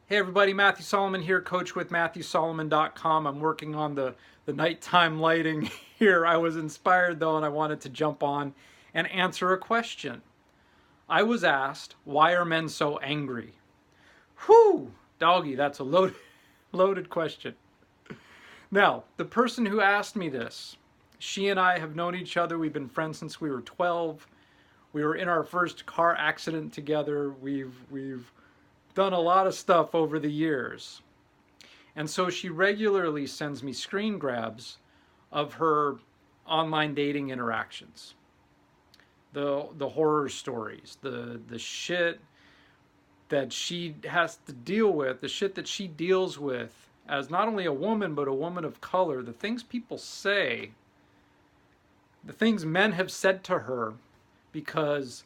Hey everybody, Matthew Solomon here, coach with MatthewSolomon.com. I'm working on the nighttime lighting here. I was inspired though, and I wanted to jump on and answer a question. I was asked, why are men so angry? Whew, doggy, that's a loaded question. Now, the person who asked me this, she and I have known each other. We've been friends since we were 12. We were in our first car accident together. We've done a lot of stuff over the years. And so she regularly sends me screen grabs of her online dating interactions. The horror stories, the shit that she has to deal with, the shit that she deals with as not only a woman but a woman of color, the things people say, the things men have said to her because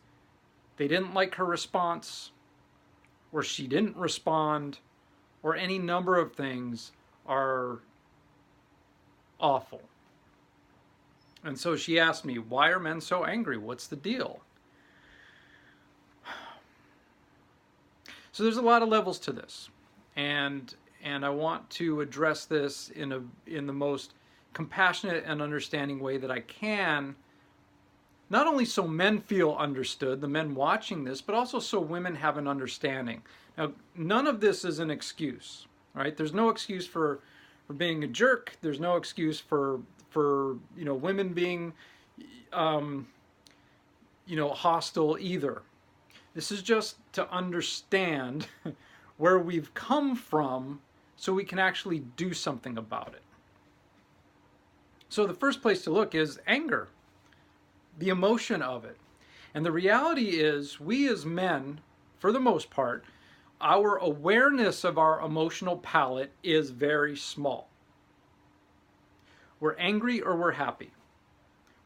they didn't like her response, or she didn't respond, or any number of things are awful. And so she asked me, why are men so angry? What's the deal? So there's a lot of levels to this. And I want to address this in the most compassionate and understanding way that I can, not only so men feel understood, the men watching this, but also so women have an understanding. Now, none of this is an excuse, right? There's no excuse for being a jerk. There's no excuse for women being hostile either. This is just to understand where we've come from so we can actually do something about it. So the first place to look is anger, the emotion of it. And the reality is, we as men, for the most part, our awareness of our emotional palette is very small. We're angry or we're happy.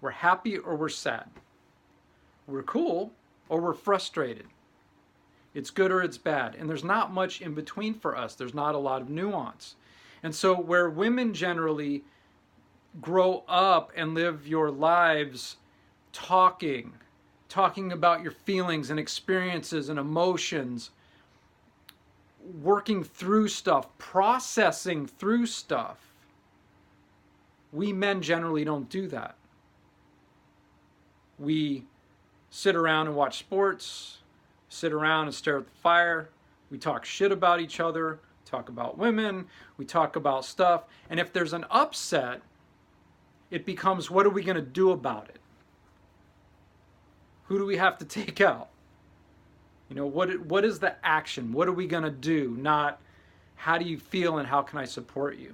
We're happy or we're sad. We're cool or we're frustrated. It's good or it's bad. And there's not much in between for us. There's not a lot of nuance. And so where women generally grow up and live your lives talking about your feelings and experiences and emotions, working through stuff, processing through stuff, we men generally don't do that. We sit around and watch sports, sit around and stare at the fire. We talk shit about each other, talk about women, we talk about stuff. And if there's an upset, it becomes, what are we going to do about it? Who do we have to take out? What is the action? What are we going to do? Not, how do you feel and how can I support you?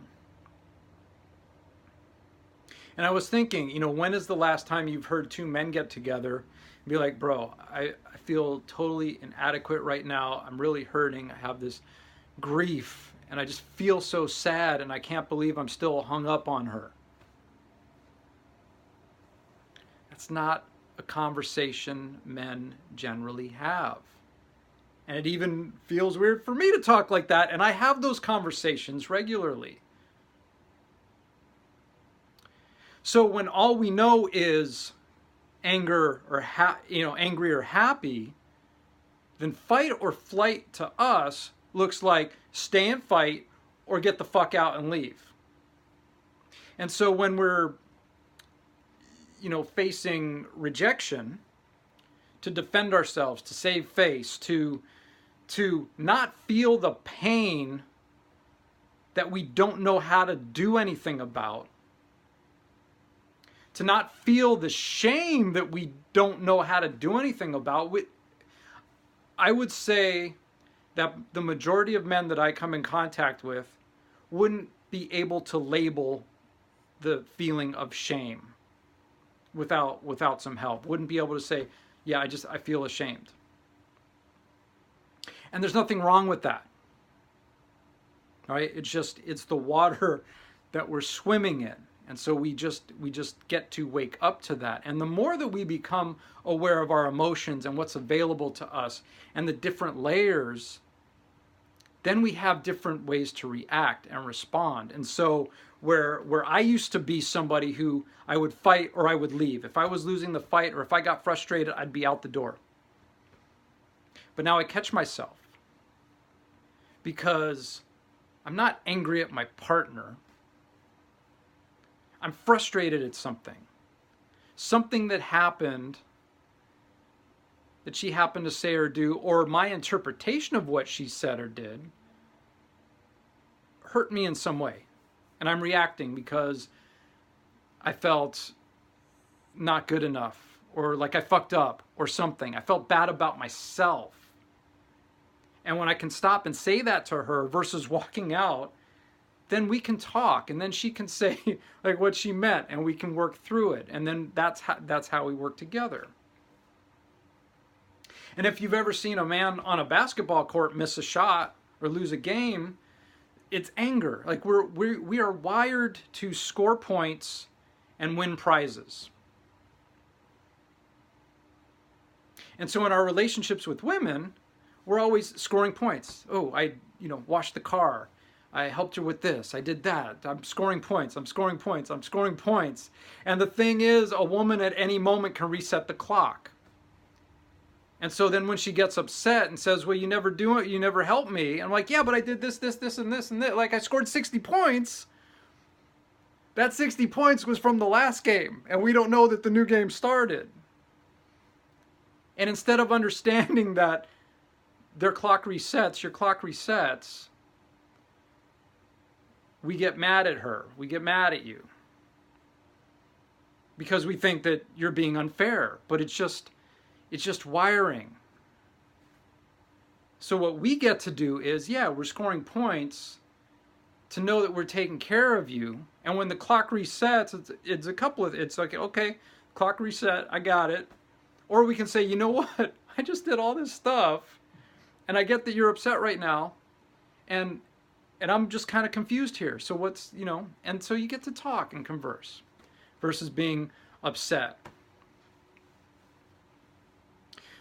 And I was thinking, when is the last time you've heard two men get together and be like, bro, I feel totally inadequate right now. I'm really hurting. I have this grief and I just feel so sad and I can't believe I'm still hung up on her. That's not a conversation men generally have. And it even feels weird for me to talk like that, and I have those conversations regularly. So when all we know is anger or angry or happy, then fight or flight to us looks like stay and fight or get the fuck out and leave. And so when we're facing rejection, to defend ourselves, to save face, to not feel the pain that we don't know how to do anything about, to not feel the shame that we don't know how to do anything about. I would say that the majority of men that I come in contact with wouldn't be able to label the feeling of shame without some help. Wouldn't be able to say, yeah, I feel ashamed. And there's nothing wrong with that. All right? It's the water that we're swimming in. And so we just get to wake up to that. And the more that we become aware of our emotions and what's available to us and the different layers, then we have different ways to react and respond. And so where I used to be somebody who I would fight or I would leave. If I was losing the fight or if I got frustrated, I'd be out the door. But now I catch myself. because I'm not angry at my partner. I'm frustrated at something. Something that happened, that she happened to say or do, or my interpretation of what she said or did, hurt me in some way. And I'm reacting because I felt not good enough, or like I fucked up, or something. I felt bad about myself. And when I can stop and say that to her versus walking out, then we can talk, and then she can say like what she meant, and we can work through it. And then that's how we work together. And if you've ever seen a man on a basketball court miss a shot or lose a game, it's anger. Like we are wired to score points and win prizes. And so in our relationships with women, we're always scoring points. Oh, I washed the car. I helped her with this. I did that. I'm scoring points. I'm scoring points. I'm scoring points. And the thing is, a woman at any moment can reset the clock. And so then when she gets upset and says, well, you never do it, you never help me. I'm like, yeah, but I did this, and this, and this. Like, I scored 60 points. That 60 points was from the last game. And we don't know that the new game started. And instead of understanding that their clock resets, your clock resets, we get mad at her. We get mad at you. Because we think that you're being unfair. But it's just wiring. So what we get to do is, yeah, we're scoring points to know that we're taking care of you. And when the clock resets, it's like, okay, clock reset, I got it. Or we can say, you know what? I just did all this stuff, and I get that you're upset right now, and I'm just kind of confused here. So what's, and so you get to talk and converse versus being upset.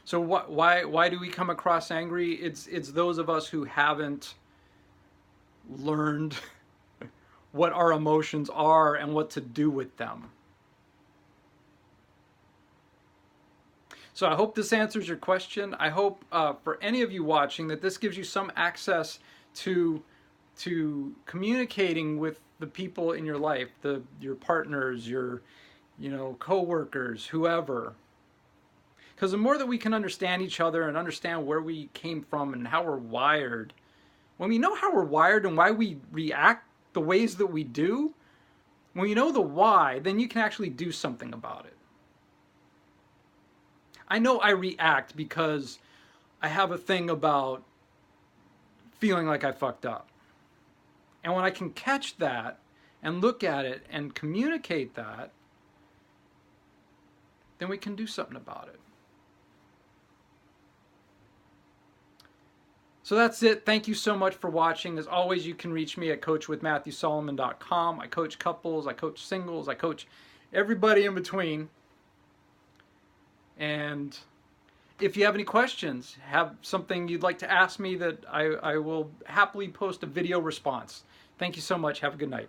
So why do we come across angry? It's those of us who haven't learned what our emotions are and what to do with them. So I hope this answers your question. I hope for any of you watching that this gives you some access to communicating with the people in your life, your partners, your co-workers, whoever. Because the more that we can understand each other and understand where we came from and how we're wired, when we know how we're wired and why we react the ways that we do, when you know the why, then you can actually do something about it. I know I react because I have a thing about feeling like I fucked up. And when I can catch that and look at it and communicate that, then we can do something about it. So that's it. Thank you so much for watching. As always, you can reach me at coachwithmatthewsolomon.com. I coach couples, I coach singles, I coach everybody in between. And if you have any questions, have something you'd like to ask me, that I will happily post a video response. Thank you so much. Have a good night.